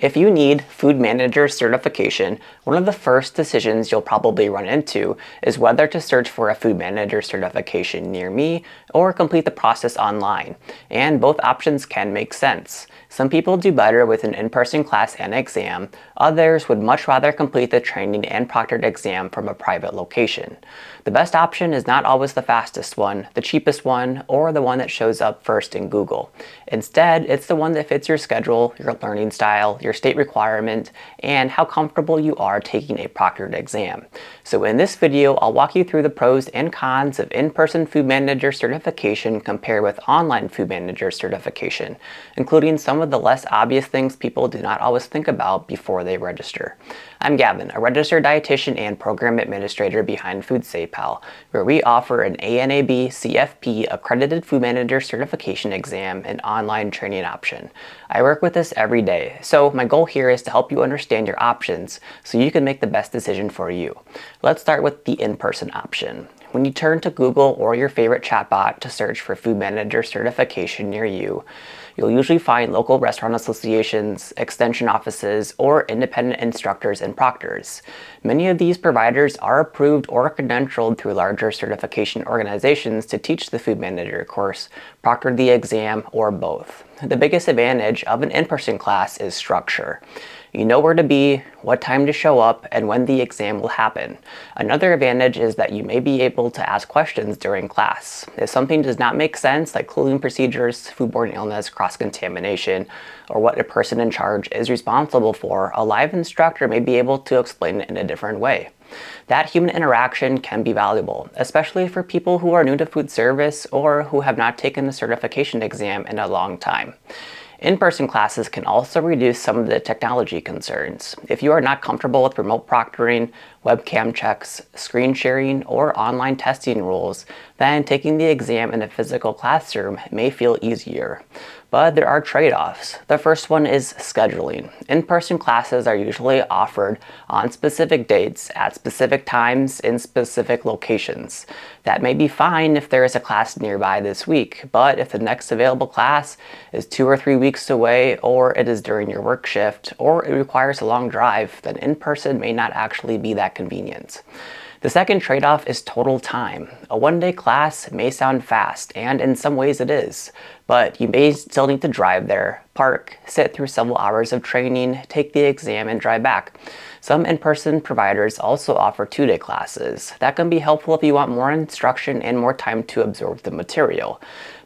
If you need food manager certification, one of the first decisions you'll probably run into is whether to search for a food manager certification near me or complete the process online. And both options can make sense. Some people do better with an in-person class and exam. Others would much rather complete the training and proctored exam from a private location. The best option is not always the fastest one, the cheapest one, or the one that shows up first in Google. Instead, it's the one that fits your schedule, your learning style, your state requirement, and how comfortable you are taking a proctored exam. So in this video, I'll walk you through the pros and cons of in-person food manager certification compared with online food manager certification, including some of the less obvious things people do not always think about before they register. I'm Gavin, a registered dietitian and program administrator behind FoodSafePal, where we offer an ANAB CFP accredited food manager certification exam and online training option. I work with this every day, so my goal here is to help you understand your options so you can make the best decision for you. Let's start with the in-person option. When you turn to Google or your favorite chatbot to search for food manager certification near you, you'll usually find local restaurant associations, extension offices, or independent instructors and proctors. Many of these providers are approved or credentialed through larger certification organizations to teach the food manager course, proctor the exam, or both. The biggest advantage of an in-person class is structure. You know where to be, what time to show up, and when the exam will happen. Another advantage is that you may be able to ask questions during class. If something does not make sense, like cooling procedures, foodborne illness, cross-contamination, or what a person in charge is responsible for, a live instructor may be able to explain it in a different way. That human interaction can be valuable, especially for people who are new to food service or who have not taken the certification exam in a long time. In-person classes can also reduce some of the technology concerns. If you are not comfortable with remote proctoring, webcam checks, screen sharing, or online testing rules, then taking the exam in a physical classroom may feel easier. But there are trade-offs. The first one is scheduling. In-person classes are usually offered on specific dates at specific times in specific locations. That may be fine if there is a class nearby this week, but if the next available class is 2 or 3 weeks away, or it is during your work shift, or it requires a long drive, then in-person may not actually be that convenient. The second trade-off is total time. A one-day class may sound fast, and in some ways it is, but you may still need to drive there, park, sit through several hours of training, take the exam, and drive back. Some in-person providers also offer 2-day classes. That can be helpful if you want more instruction and more time to absorb the material.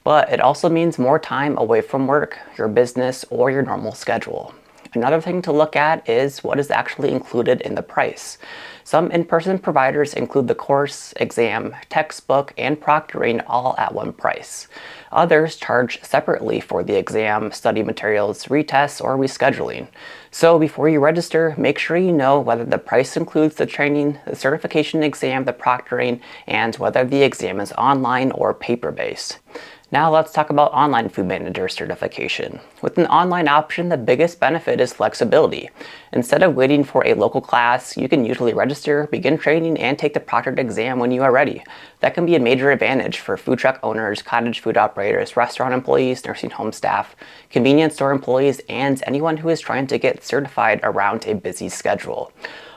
But it also means more time away from work, your business, or your normal schedule. Another thing to look at is what is actually included in the price. Some in-person providers include the course, exam, textbook, and proctoring all at one price. Others charge separately for the exam, study materials, retests, or rescheduling. So before you register, make sure you know whether the price includes the training, the certification exam, the proctoring, and whether the exam is online or paper-based. Now let's talk about online food manager certification. With an online option, the biggest benefit is flexibility. Instead of waiting for a local class, you can usually register, begin training, and take the proctored exam when you are ready. That can be a major advantage for food truck owners, cottage food operators, restaurant employees, nursing home staff, convenience store employees, and anyone who is trying to get certified around a busy schedule.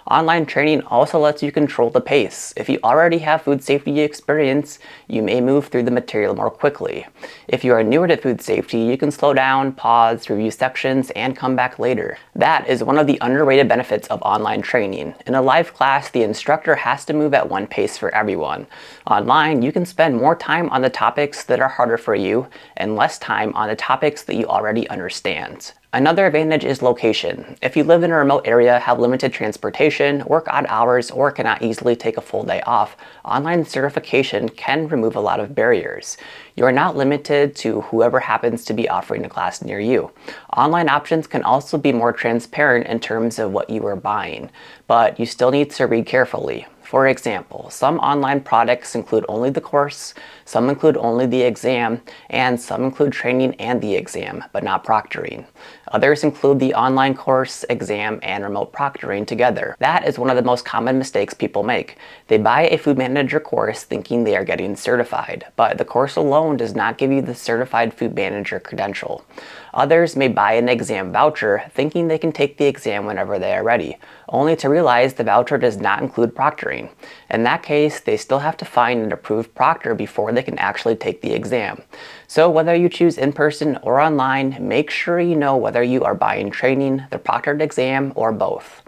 Online training also lets you control the pace. If you already have food safety experience, you may move through the material more quickly. If you are newer to food safety, you can slow down, pause, review sections, and come back later. That is one of the underrated benefits of online training. In a live class, the instructor has to move at one pace for everyone. Online, you can spend more time on the topics that are harder for you and less time on the topics that you already understand. Another advantage is location. If you live in a remote area, have limited transportation, work odd hours, or cannot easily take a full day off, online certification can remove a lot of barriers. You are not limited to whoever happens to be offering a class near you. Online options can also be more transparent in terms of what you are buying, but you still need to read carefully. For example, some online products include only the course, some include only the exam, and some include training and the exam, but not proctoring. Others include the online course, exam, and remote proctoring together. That is one of the most common mistakes people make. They buy a food manager course thinking they are getting certified, but the course alone does not give you the certified food manager credential. Others may buy an exam voucher thinking they can take the exam whenever they are ready, only to realize the voucher does not include proctoring. In that case, they still have to find an approved proctor before they can actually take the exam. So whether you choose in-person or online, make sure you know whether you are buying training, the proctored exam, or both.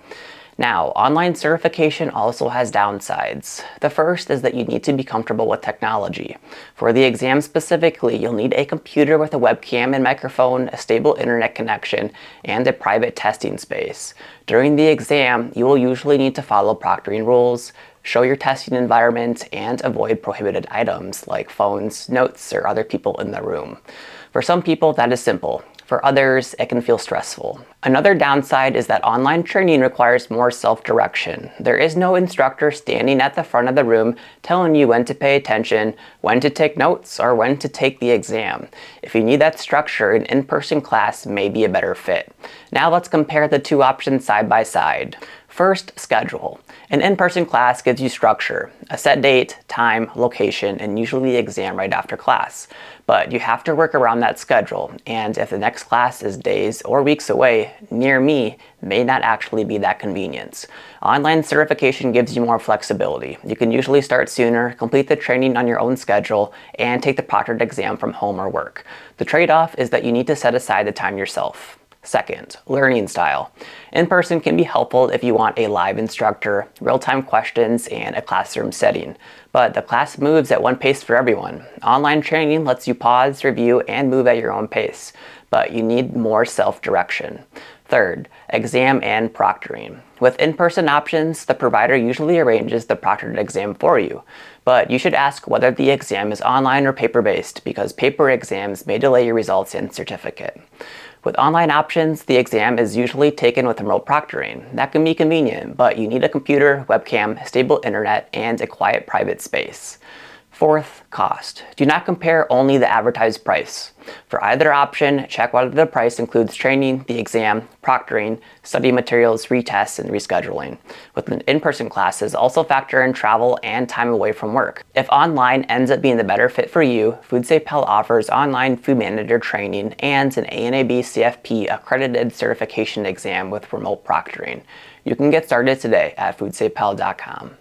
Now, online certification also has downsides. The first is that you need to be comfortable with technology. For the exam specifically, you'll need a computer with a webcam and microphone, a stable internet connection, and a private testing space. During the exam, you will usually need to follow proctoring rules, show your testing environment, and avoid prohibited items like phones, notes, or other people in the room. For some people, that is simple. For others, it can feel stressful. Another downside is that online training requires more self-direction. There is no instructor standing at the front of the room telling you when to pay attention, when to take notes, or when to take the exam. If you need that structure, an in-person class may be a better fit. Now let's compare the two options side by side. First, schedule. An in-person class gives you structure, a set date, time, location, and usually the exam right after class. But you have to work around that schedule, and if the next class is days or weeks away, near me, may not actually be that convenient. Online certification gives you more flexibility. You can usually start sooner, complete the training on your own schedule, and take the proctored exam from home or work. The trade-off is that you need to set aside the time yourself. Second, learning style. In-person can be helpful if you want a live instructor, real-time questions, and a classroom setting. But the class moves at one pace for everyone. Online training lets you pause, review, and move at your own pace. But you need more self-direction. Third, exam and proctoring. With in-person options, the provider usually arranges the proctored exam for you. But you should ask whether the exam is online or paper-based, because paper exams may delay your results and certificate. With online options, the exam is usually taken with remote proctoring. That can be convenient, but you need a computer, webcam, stable internet, and a quiet private space. Fourth, cost. Do not compare only the advertised price. For either option, check whether the price includes training, the exam, proctoring, study materials, retests, and rescheduling. With in-person classes, also factor in travel and time away from work. If online ends up being the better fit for you, FoodSafePal offers online food manager training and an ANAB CFP accredited certification exam with remote proctoring. You can get started today at FoodSafePal.com.